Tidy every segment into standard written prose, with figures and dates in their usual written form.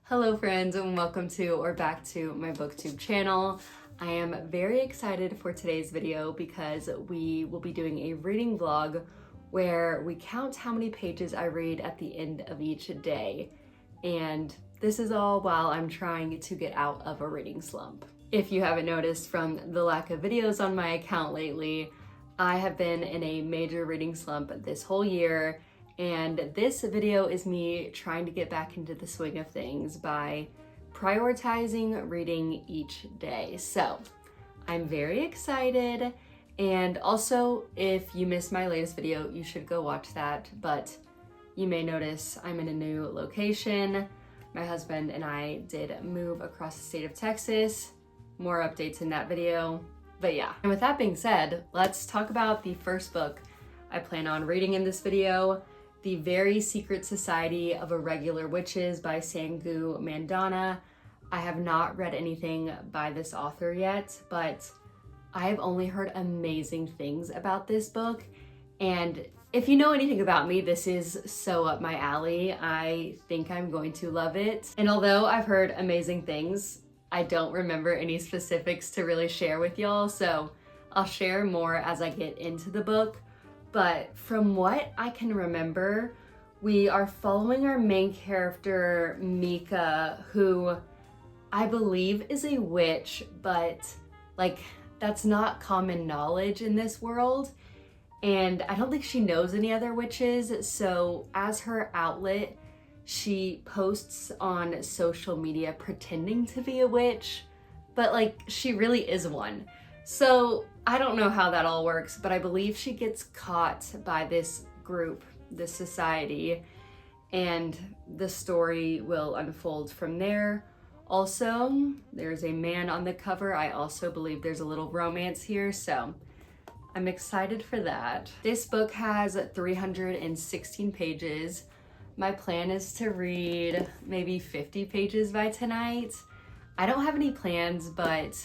Hello friends, and welcome to or back to my booktube channel. I am very excited for today's video because we will be doing a reading vlog where we count how many pages I read at the end of each day. And this is all while I'm trying to get out of a reading slump. If you haven't noticed from the lack of videos on my account lately, I have been in a major reading slump this whole year. And this video is me trying to get back into the swing of things by prioritizing reading each day. So I'm very excited. And also, if you missed my latest video, you should go watch that. But you may notice I'm in a new location. My husband and I did move across the state of Texas. More updates in that video. But yeah, and with that being said, let's talk about the first book I plan on reading in this video. The Very Secret Society of Irregular Witches by Sangu Mandana. I have not read anything by this author yet, but I have only heard amazing things about this book. And if you know anything about me, this is so up my alley. I think I'm going to love it. And although I've heard amazing things, I don't remember any specifics to really share with y'all, so I'll share more as I get into the book. But from what I can remember, we are following our main character, Mika, who I believe is a witch, but that's not common knowledge in this world. And I don't think she knows any other witches. So as her outlet, she posts on social media pretending to be a witch, but she really is one. So I don't know how that all works, but I believe she gets caught by this group, this society, and the story will unfold from there. Also, there's a man on the cover. I also believe there's a little romance here, so I'm excited for that. This book has 316 pages. My plan is to read maybe 50 pages by tonight. I don't have any plans, but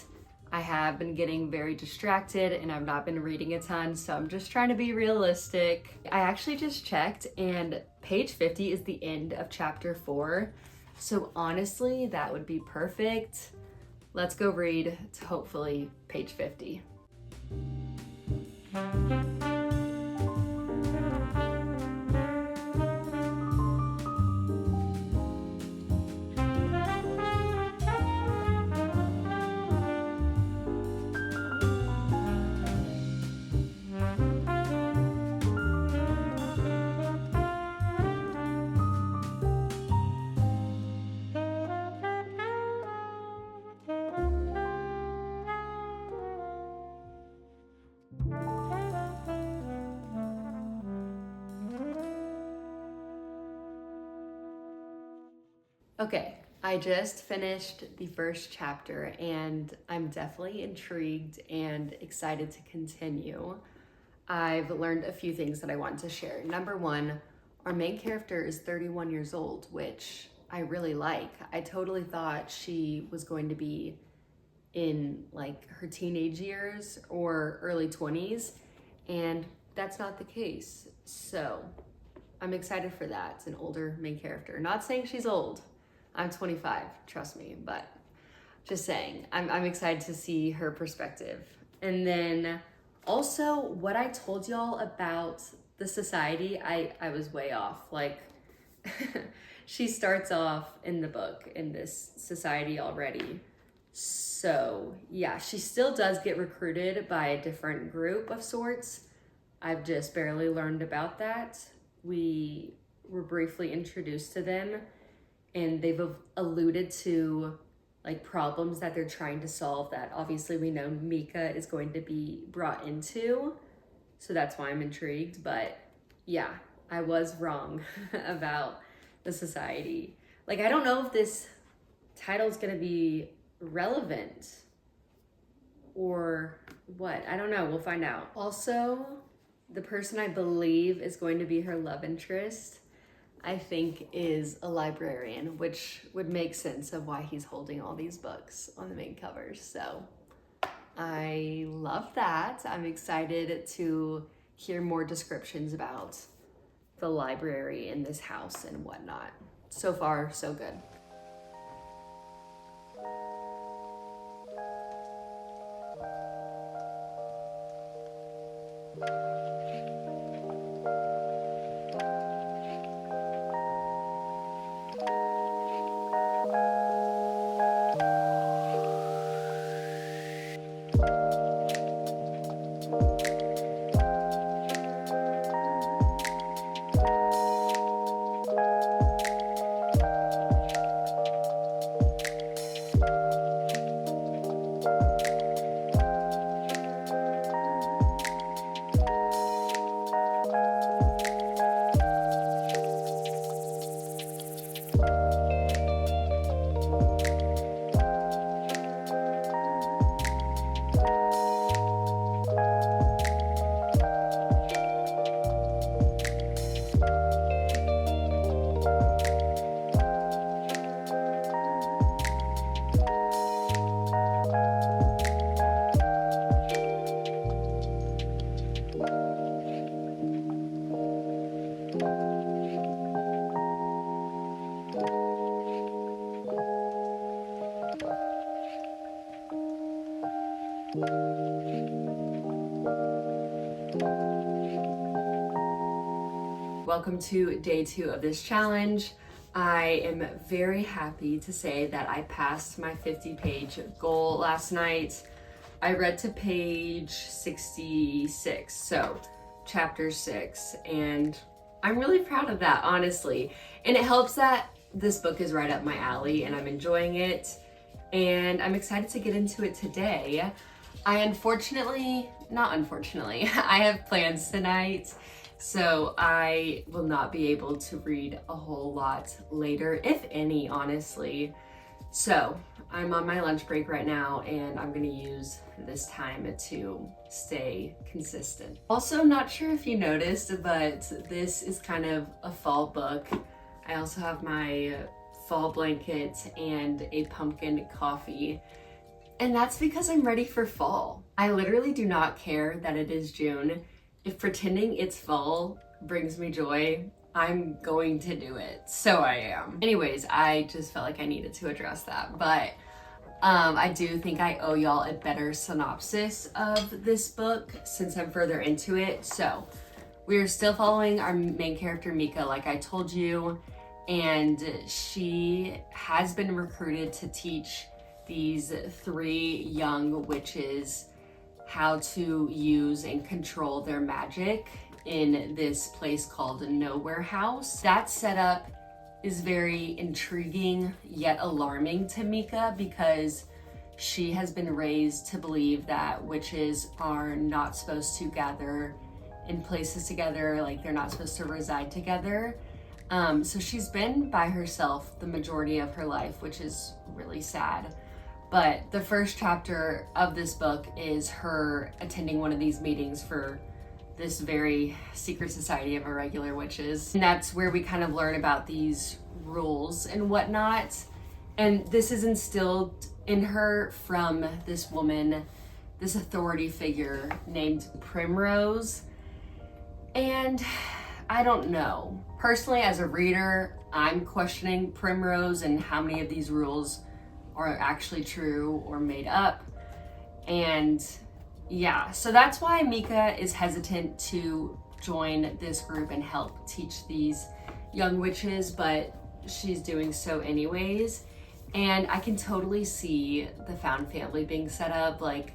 I have been getting very distracted and I've not been reading a ton, so I'm just trying to be realistic. I actually just checked and page 50 is the end of chapter 4. So honestly, that would be perfect. Let's go read to hopefully page 50. Okay, I just finished the first chapter and I'm definitely intrigued and excited to continue. I've learned a few things that I want to share. Number one, our main character is 31 years old, which I really like. I totally thought she was going to be in her teenage years or early 20s, and that's not the case. So I'm excited for that. It's an older main character. Not saying she's old. I'm 25, trust me, but just saying, I'm excited to see her perspective. And then also what I told y'all about the society, I was way off. She starts off in the book in this society already. So yeah, she still does get recruited by a different group of sorts. I've just barely learned about that. We were briefly introduced to them, and they've alluded to problems that they're trying to solve that obviously we know Mika is going to be brought into. So that's why I'm intrigued. But yeah, I was wrong about the society. I don't know if this title is going to be relevant or what. I don't know. We'll find out. Also, the person I believe is going to be her love interest, I think, is a librarian, which would make sense of why he's holding all these books on the main covers. So I love that. I'm excited to hear more descriptions about the library in this house and whatnot. So far, so good. Welcome to day 2 of this challenge. I am very happy to say that I passed my 50-page goal last night. I read to page 66, so chapter 6, and I'm really proud of that, honestly. And it helps that this book is right up my alley and I'm enjoying it, and I'm excited to get into it today. I have plans tonight, so I will not be able to read a whole lot later, if any, honestly. So I'm on my lunch break right now, and I'm gonna use this time to stay consistent. Also, not sure if you noticed, but this is kind of a fall book. I also have my fall blanket and a pumpkin coffee. And that's because I'm ready for fall. I literally do not care that it is June. If pretending it's fall brings me joy, I'm going to do it. So I am. Anyways, I just felt like I needed to address that. But I do think I owe y'all a better synopsis of this book since I'm further into it. So we're still following our main character, Mika, like I told you. And she has been recruited to teach these 3 young witches how to use and control their magic in this place called Nowhere House. That setup is very intriguing yet alarming to Mika because she has been raised to believe that witches are not supposed to gather in places together, like they're not supposed to reside together. So she's been by herself the majority of her life, which is really sad. But the first chapter of this book is her attending one of these meetings for this very secret society of irregular witches. And that's where we kind of learn about these rules and whatnot. And this is instilled in her from this woman, this authority figure named Primrose. And I don't know. Personally, as a reader, I'm questioning Primrose and how many of these rules are actually true or made up. And yeah, so that's why Mika is hesitant to join this group and help teach these young witches, but she's doing so anyways. And I can totally see the found family being set up. Like,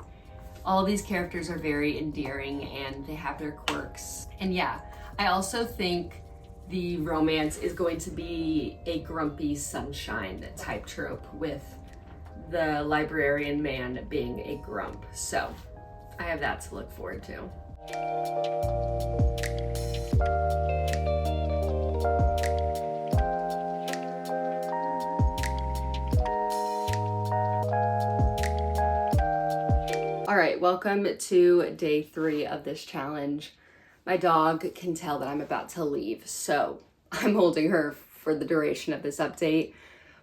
all these characters are very endearing and they have their quirks. And yeah, I also think the romance is going to be a grumpy sunshine type trope with the librarian man being a grump. So I have that to look forward to. All right, welcome to day 3 of this challenge. My dog can tell that I'm about to leave, so I'm holding her for the duration of this update.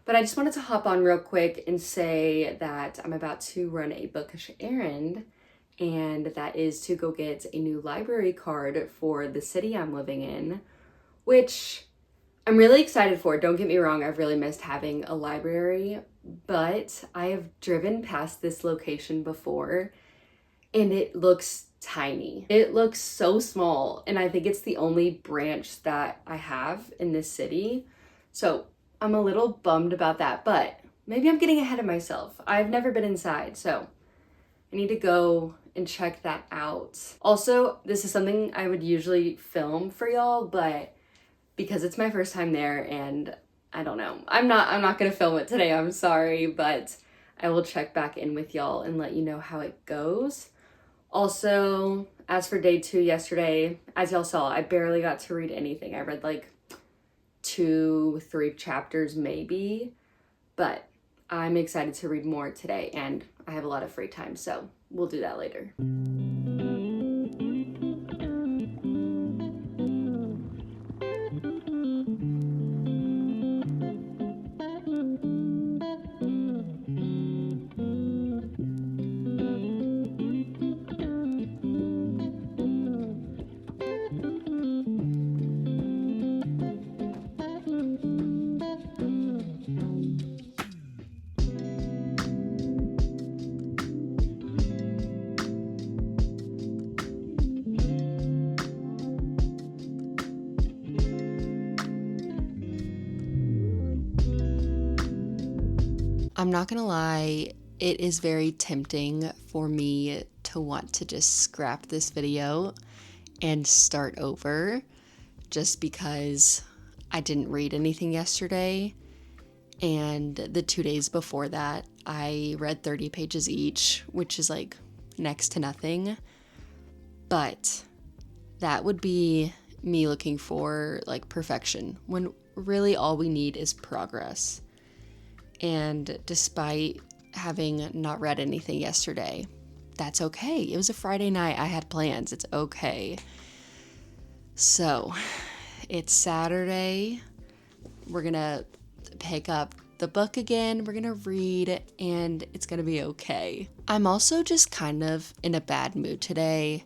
But I just wanted to hop on real quick and say that I'm about to run a bookish errand, and that is to go get a new library card for the city I'm living in, which I'm really excited for. Don't get me wrong, I've really missed having a library, but I have driven past this location before, and it looks tiny. It looks so small, and I think it's the only branch that I have in this city. So I'm a little bummed about that, but maybe I'm getting ahead of myself. I've never been inside, so I need to go and check that out. Also, this is something I would usually film for y'all, but because it's my first time there and I don't know, I'm not gonna film it today, I'm sorry, but I will check back in with y'all and let you know how it goes. Also, as for day 2 yesterday, as y'all saw, I barely got to read anything. I read like 2-3 chapters maybe, but I'm excited to read more today and I have a lot of free time, so we'll do that later. I'm not gonna lie, it is very tempting for me to want to just scrap this video and start over just because I didn't read anything yesterday, and the 2 days before that I read 30 pages each, which is like next to nothing. But that would be me looking for like perfection when really all we need is progress. And despite having not read anything yesterday, that's okay. It was a Friday night. I had plans. It's okay. So it's Saturday. We're going to pick up the book again. We're going to read and it's going to be okay. I'm also just kind of in a bad mood today.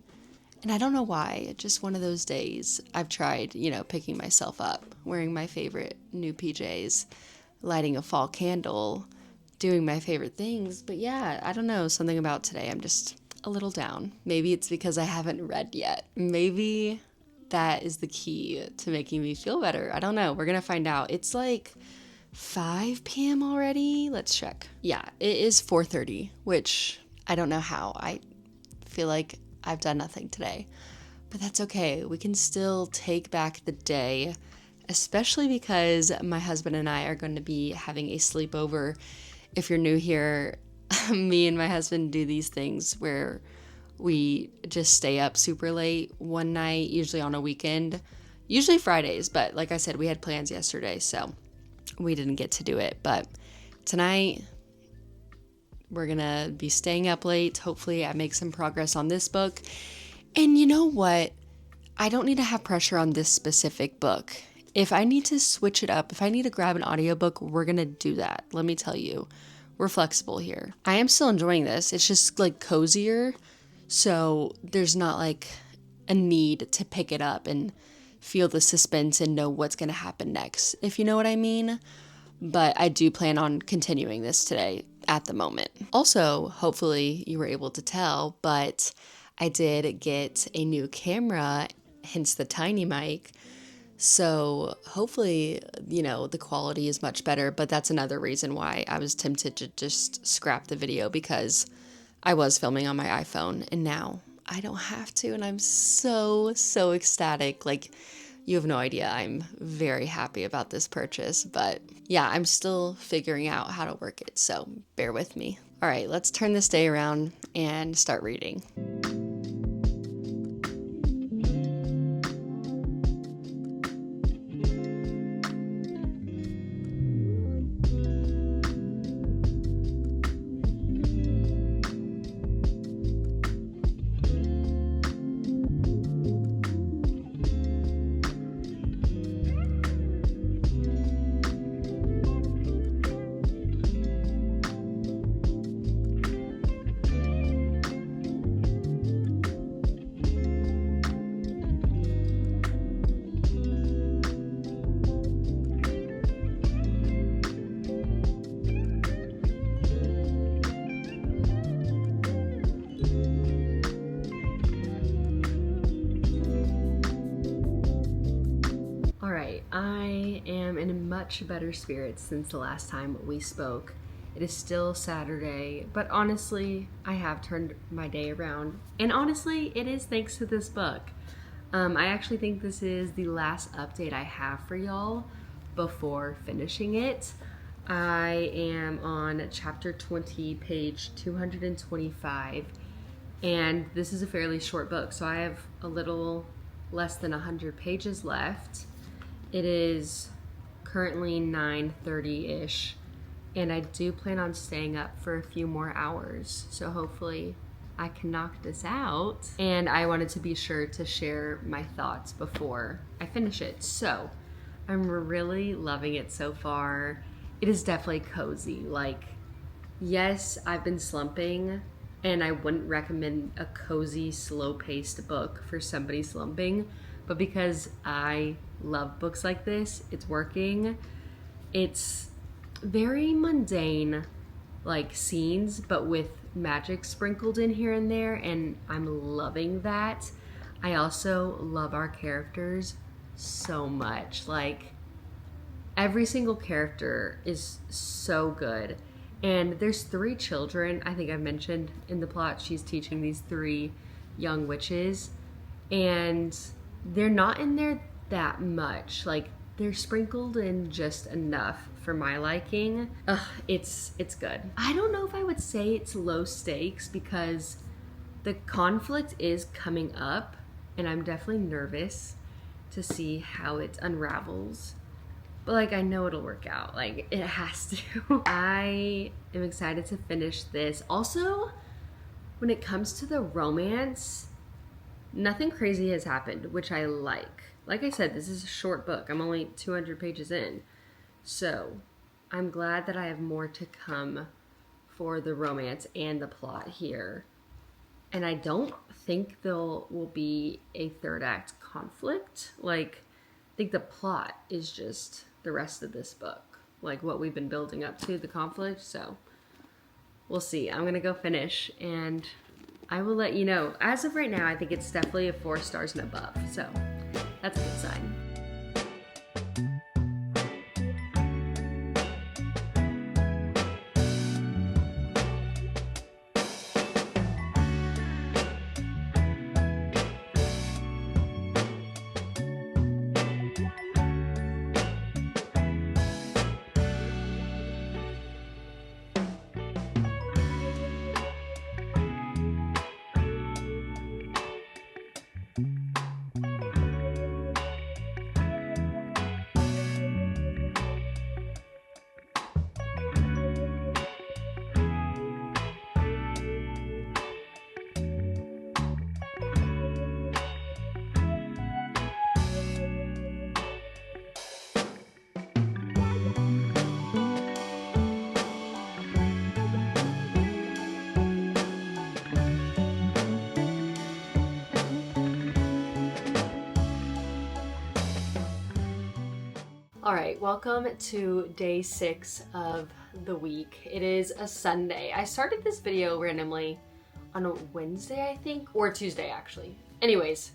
And I don't know why. It's just one of those days. I've tried, picking myself up, wearing my favorite new PJs, lighting a fall candle, doing my favorite things. But yeah, I don't know, something about today. I'm just a little down. Maybe it's because I haven't read yet. Maybe that is the key to making me feel better. I don't know. We're going to find out. It's like 5 p.m. already. Let's check. Yeah, it is 4:30, which I don't know how. I feel like I've done nothing today. But that's okay. We can still take back the day, especially because my husband and I are going to be having a sleepover. If you're new here, me and my husband do these things where we just stay up super late one night, usually on a weekend, usually Fridays. But like I said, we had plans yesterday, so we didn't get to do it. But tonight, we're going to be staying up late. Hopefully I make some progress on this book. And you know what? I don't need to have pressure on this specific book. If I need to switch it up, if I need to grab an audiobook, we're going to do that. Let me tell you, we're flexible here. I am still enjoying this. It's just like cozier. So there's not like a need to pick it up and feel the suspense and know what's going to happen next, if you know what I mean. But I do plan on continuing this today at the moment. Also, hopefully you were able to tell, but I did get a new camera, hence the tiny mic. So hopefully, the quality is much better, but that's another reason why I was tempted to just scrap the video, because I was filming on my iPhone and now I don't have to, and I'm so ecstatic. Like, you have no idea. I'm very happy about this purchase, but yeah, I'm still figuring out how to work it, so bear with me. All right, let's turn this day around and start reading. I am in much better spirits since the last time we spoke. It is still Saturday, but honestly, I have turned my day around. And honestly, it is thanks to this book. I actually think this is the last update I have for y'all before finishing it. I am on chapter 20, page 225, and this is a fairly short book, so I have a little less than 100 pages left. It is currently 9:30-ish, and I do plan on staying up for a few more hours, so hopefully I can knock this out. And I wanted to be sure to share my thoughts before I finish it. So I'm really loving it so far. It is definitely cozy. Like, yes, I've been slumping, and I wouldn't recommend a cozy, slow-paced book for somebody slumping, but because I love books like this, it's working. It's very mundane, like, scenes, but with magic sprinkled in here and there, and I'm loving that. I also love our characters so much. Like, every single character is so good. And there's 3 children, I think I've mentioned in the plot. She's teaching these 3 young witches, and they're not in there that much. Like, they're sprinkled in just enough for my liking. It's good. I don't know if I would say it's low stakes because the conflict is coming up, and I'm definitely nervous to see how it unravels. But like, I know it'll work out. Like, it has to. I am excited to finish this. Also, when it comes to the romance, nothing crazy has happened, which I like. Like I said, this is a short book. I'm only 200 pages in. So I'm glad that I have more to come for the romance and the plot here. And I don't think there will be a third act conflict. Like, I think the plot is just the rest of this book, like what we've been building up to, the conflict. So we'll see. I'm gonna go finish and I will let you know. As of right now, I think it's definitely a 4 stars and above, so that's a good sign. All right, welcome to day 6 of the week. It is a Sunday. I started this video randomly on a Wednesday, I think, or Tuesday actually. Anyways,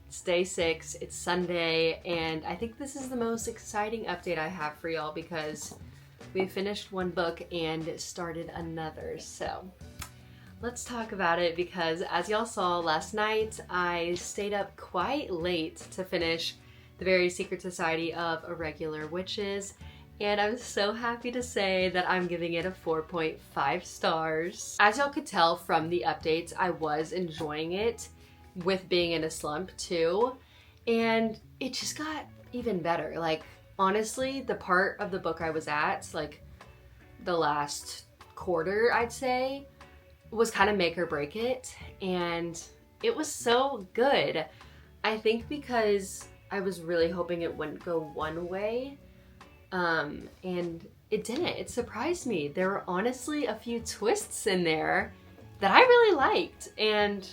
it's day 6, it's Sunday, and I think this is the most exciting update I have for y'all because we finished one book and started another. So let's talk about it because as y'all saw last night, I stayed up quite late to finish The Very Secret Society of Irregular Witches, and I'm so happy to say that I'm giving it a 4.5 stars. As y'all could tell from the updates, I was enjoying it with being in a slump too, and it just got even better. Like, honestly, the part of the book I was at, like the last quarter, I'd say, was kind of make or break it, and it was so good. I think because I was really hoping it wouldn't go one way, and it didn't. It surprised me. There were honestly a few twists in there that I really liked, and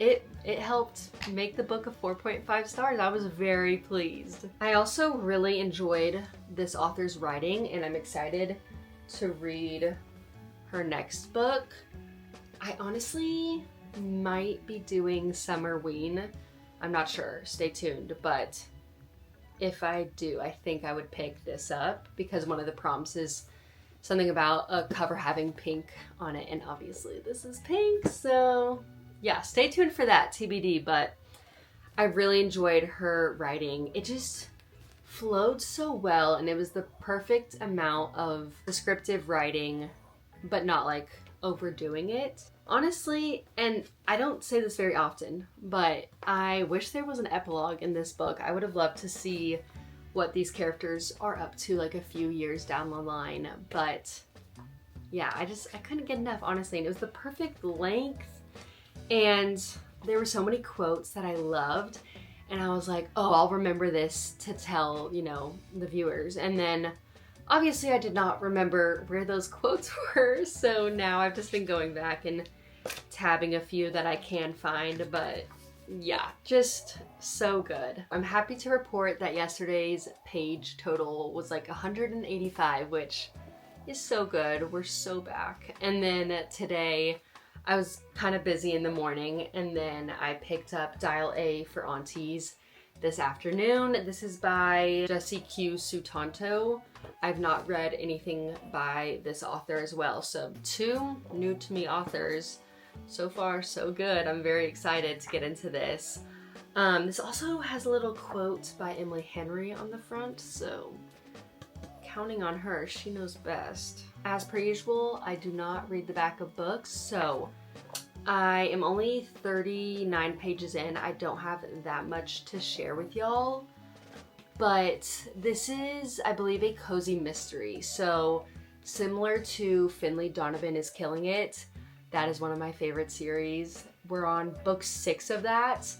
it helped make the book a 4.5 stars. I was very pleased. I also really enjoyed this author's writing, and I'm excited to read her next book. I honestly might be doing Summerween. I'm not sure, stay tuned, but if I do, I think I would pick this up because one of the prompts is something about a cover having pink on it, and obviously this is pink, so yeah, stay tuned for that, TBD. But I really enjoyed her writing. It just flowed so well, and it was the perfect amount of descriptive writing, but not like overdoing it. Honestly, and I don't say this very often, but I wish there was an epilogue in this book. I would have loved to see what these characters are up to like a few years down the line. But yeah, I couldn't get enough, honestly. And it was the perfect length. And there were so many quotes that I loved. And I was like, oh, I'll remember this to tell, you know, the viewers. And then obviously I did not remember where those quotes were. So now I've just been going back and tabbing a few that I can find. But yeah, just so good. I'm happy to report that yesterday's page total was like 185, which is so good. We're so back. And then today I was kind of busy in the morning, and then I picked up Dial A for Aunties this afternoon. This is by Jessie Q. Sutanto. I've not read anything by this author as well, so 2 new to me authors. So far, so good. I'm very excited to get into this. This also has a little quote by Emily Henry on the front, so counting on her. She knows best. As per usual, I do not read the back of books, so I am only 39 pages in. I don't have that much to share with y'all, but this is, I believe, a cozy mystery. So similar to Finley Donovan is Killing It, that is one of my favorite series. We're on book 6 of that.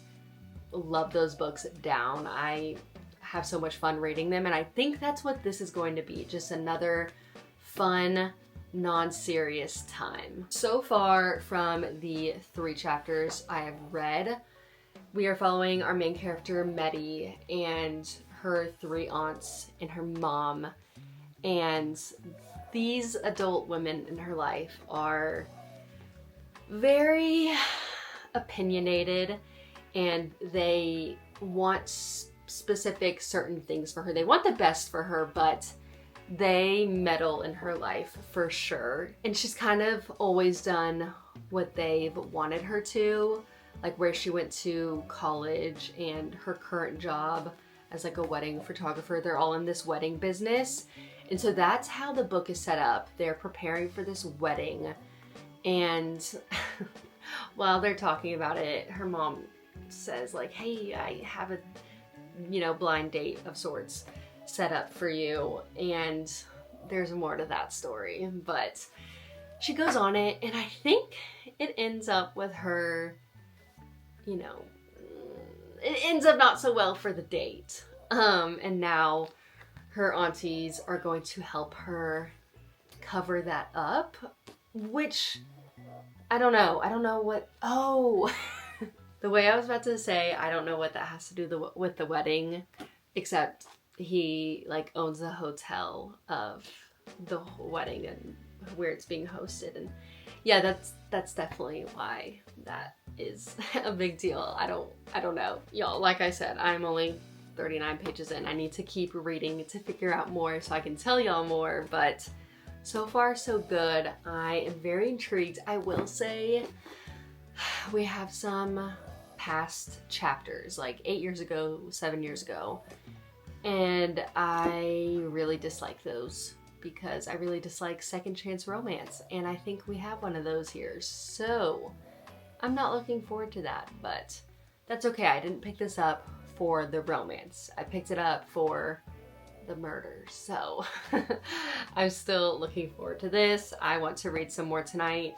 Love those books down. I have so much fun reading them, and I think that's what this is going to be. Just another fun, non-serious time. So far from the 3 chapters I have read, we are following our main character, Meddy, and her 3 aunts and her mom. And these adult women in her life are very opinionated, and they want specific certain things for her. They want the best for her, but they meddle in her life for sure. And she's kind of always done what they've wanted her to, like where she went to college and her current job as like a wedding photographer. They're all in this wedding business. And so that's how the book is set up. They're preparing for this wedding, and while they're talking about it, her mom says like, hey, I have a, you know, blind date of sorts set up for you. And there's more to that story, but she goes on it, and I think it ends up with her, you know, it ends up not so well for the date. And now her aunties are going to help her cover that up, which I don't know what, oh, the way I was about to say, I don't know what that has to do with the wedding, except he like owns a hotel of the wedding and where it's being hosted. And yeah, that's definitely why that is a big deal. I don't know. Y'all, like I said, I'm only 39 pages in. I need to keep reading to figure out more so I can tell y'all more, but so far so good. I am very intrigued. I will say we have some past chapters, like 8 years ago, 7 years ago, and I really dislike those because I really dislike second chance romance, and I think we have one of those here. So I'm not looking forward to that, but that's okay. I didn't pick this up for the romance. I picked it up for the murder. So I'm still looking forward to this. I want to read some more tonight.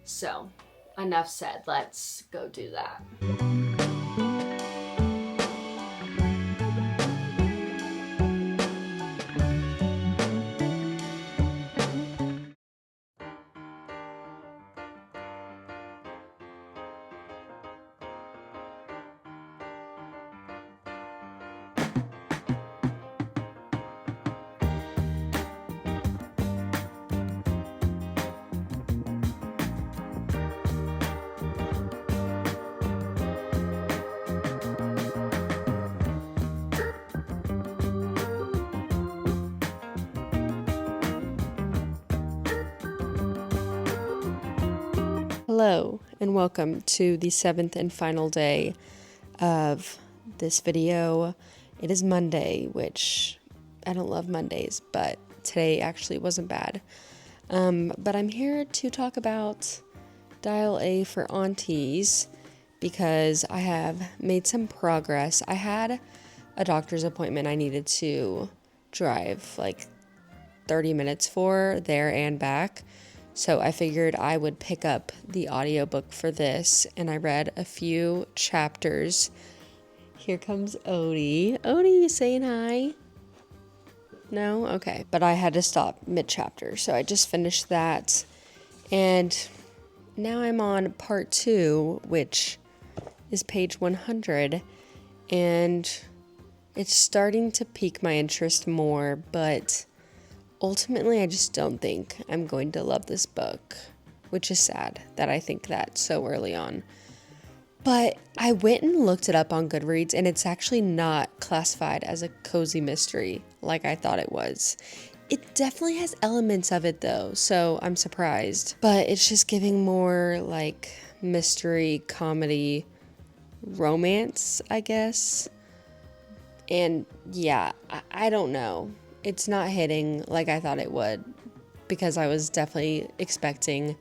So enough said, let's go do that. Hello and welcome to the 7th and final day of this video. It is Monday, which I don't love Mondays, but today actually wasn't bad. But I'm here to talk about Dial A for Aunties because I have made some progress. I had a doctor's appointment I needed to drive like 30 minutes for there and back. So I figured I would pick up the audiobook for this, and I read a few chapters. Here comes Odie. Odie, you saying hi? No? Okay. But I had to stop mid-chapter, so I just finished that. And now I'm on part 2, which is page 100, and it's starting to pique my interest more, but ultimately, I just don't think I'm going to love this book, which is sad that I think that so early on. But I went and looked it up on Goodreads, and it's actually not classified as a cozy mystery like I thought it was. It definitely has elements of it, though, so I'm surprised. But it's just giving more, like, mystery, comedy, romance, I guess. And, yeah, I don't know. It's not hitting like I thought it would because I was definitely expecting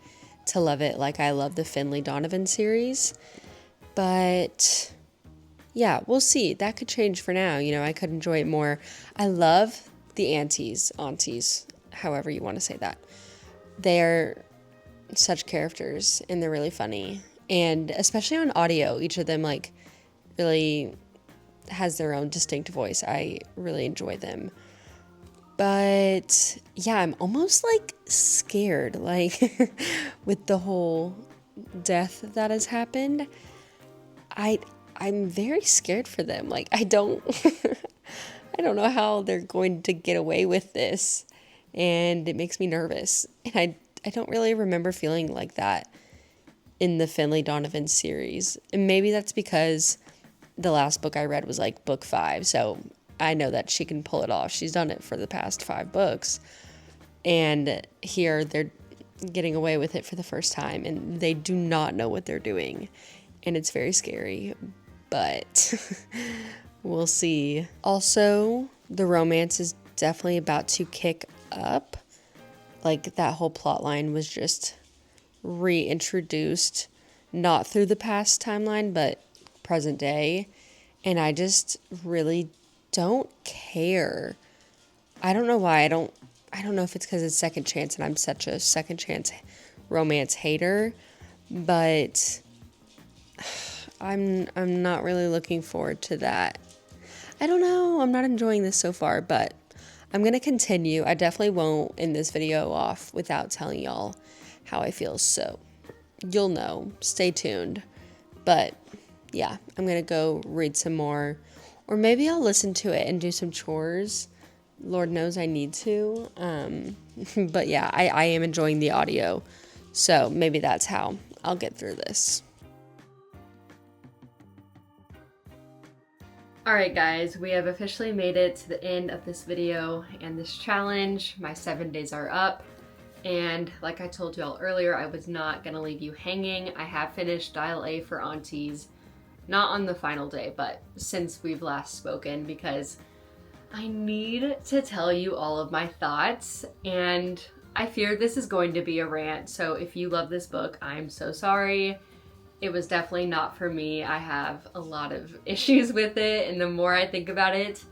to love it like I love the Finley Donovan series. But yeah, we'll see. That could change for now. You know, I could enjoy it more. I love the aunties, however you want to say that. They're such characters and they're really funny. And especially on audio, each of them like really has their own distinct voice. I really enjoy them. But yeah, I'm almost like scared, like with the whole death that has happened. I'm very scared for them. Like I don't know how they're going to get away with this, and it makes me nervous. And I don't really remember feeling like that in the Finley Donovan series. And maybe that's because the last book I read was like book 5, so I know that she can pull it off. She's done it for the past 5 books. And here they're getting away with it for the first time. And they do not know what they're doing. And it's very scary. But we'll see. Also, the romance is definitely about to kick up. Like that whole plot line was just reintroduced. Not through the past timeline, but present day. And I just really don't care. I don't know why. I don't know if it's because it's second chance and I'm such a second chance romance hater, but I'm not really looking forward to that. I don't know. I'm not enjoying this so far, but I'm going to continue. I definitely won't end this video off without telling y'all how I feel, so you'll know. Stay tuned. But yeah, I'm going to go read some more. Or maybe I'll listen to it and do some chores. Lord knows I need to. But yeah, I am enjoying the audio. So maybe that's how I'll get through this. Alright guys, we have officially made it to the end of this video and this challenge. My 7 days are up. And like I told y'all earlier, I was not going to leave you hanging. I have finished Dial A for Aunties. Not on the final day, but since we've last spoken, because I need to tell you all of my thoughts, and I fear this is going to be a rant, so if you love this book, I'm so sorry. It was definitely not for me. I have a lot of issues with it, and the more I think about it,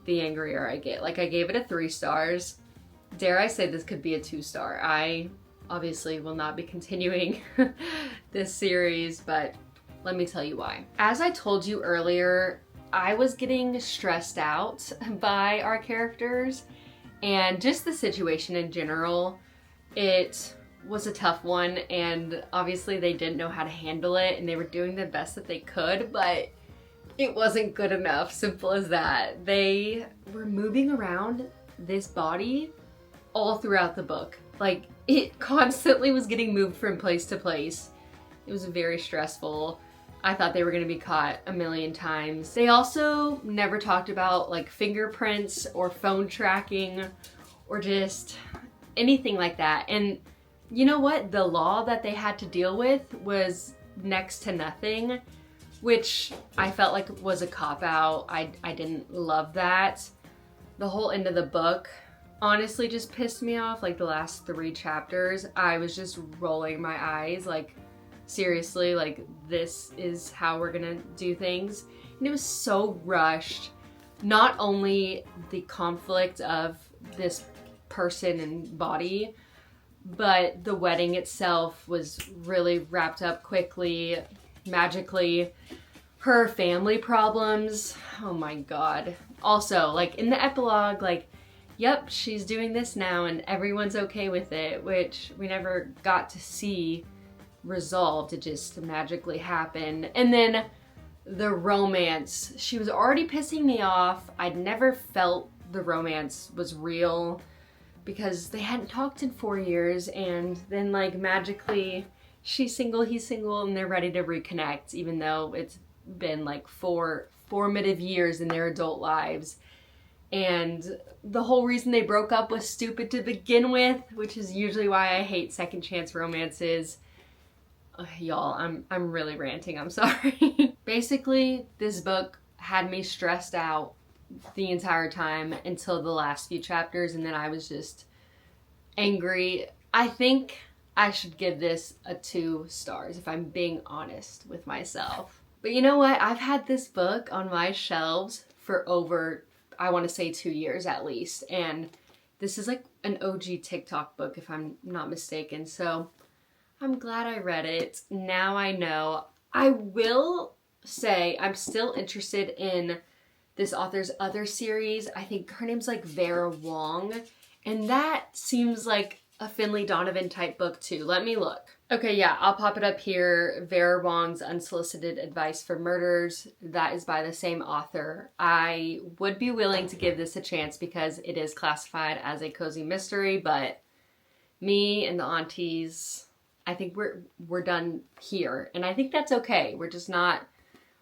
the angrier I get. Like, I gave it a 3 stars. Dare I say this could be a 2-star. I obviously will not be continuing this series, but let me tell you why. As I told you earlier, I was getting stressed out by our characters and just the situation in general. It was a tough one, and obviously they didn't know how to handle it, and they were doing the best that they could, but it wasn't good enough. Simple as that. They were moving around this body all throughout the book. Like, it constantly was getting moved from place to place. It was very stressful. I thought they were gonna be caught a million times. They also never talked about like fingerprints or phone tracking or just anything like that. And you know what? The law that they had to deal with was next to nothing, which I felt like was a cop-out. I didn't love that. The whole end of the book honestly just pissed me off. Like the last 3 chapters, I was just rolling my eyes like, seriously, like this is how we're gonna do things. And it was so rushed. Not only the conflict of this person and body, but the wedding itself was really wrapped up quickly, magically. Her family problems, oh my god. Also, like in the epilogue, like, yep, she's doing this now and everyone's okay with it, which we never got to see resolved. It just magically happened. And then the romance, she was already pissing me off. I'd never felt the romance was real because they hadn't talked in 4 years, and then like magically she's single, he's single, and they're ready to reconnect, even though it's been like 4 formative years in their adult lives. And the whole reason they broke up was stupid to begin with, which is usually why I hate second chance romances. Y'all, I'm really ranting, I'm sorry. Basically, this book had me stressed out the entire time until the last few chapters, and then I was just angry. I think I should give this a 2 stars if I'm being honest with myself. But you know what? I've had this book on my shelves for over, I want to say 2 years at least, and this is like an OG TikTok book if I'm not mistaken, so I'm glad I read it. Now I know. I will say I'm still interested in this author's other series. I think her name's like Vera Wong, and that seems like a Finley Donovan type book too. Let me look. Okay, yeah, I'll pop it up here. Vera Wong's Unsolicited Advice for Murders. That is by the same author. I would be willing to give this a chance because it is classified as a cozy mystery, but me and the aunties, I think we're done here, and I think that's okay. We're just not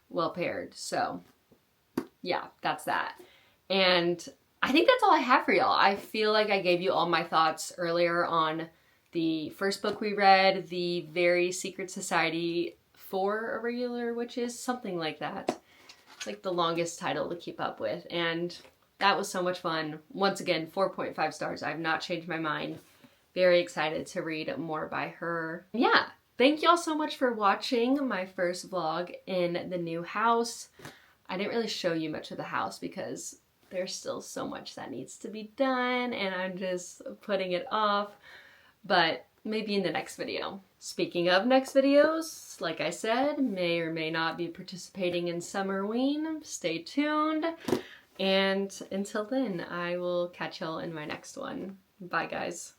well paired, so yeah, that's that. And I think that's all I have for y'all. I feel like I gave you all my thoughts earlier on the first book we read, The Very Secret Society for Irregular Witches, something like that. It's like the longest title to keep up with, and that was so much fun. Once again, 4.5 stars. I've not changed my mind. Very excited to read more by her. Yeah, thank y'all so much for watching my first vlog in the new house. I didn't really show you much of the house because there's still so much that needs to be done and I'm just putting it off, but maybe in the next video. Speaking of next videos, like I said, may or may not be participating in Summerween. Stay tuned. And until then, I will catch y'all in my next one. Bye guys.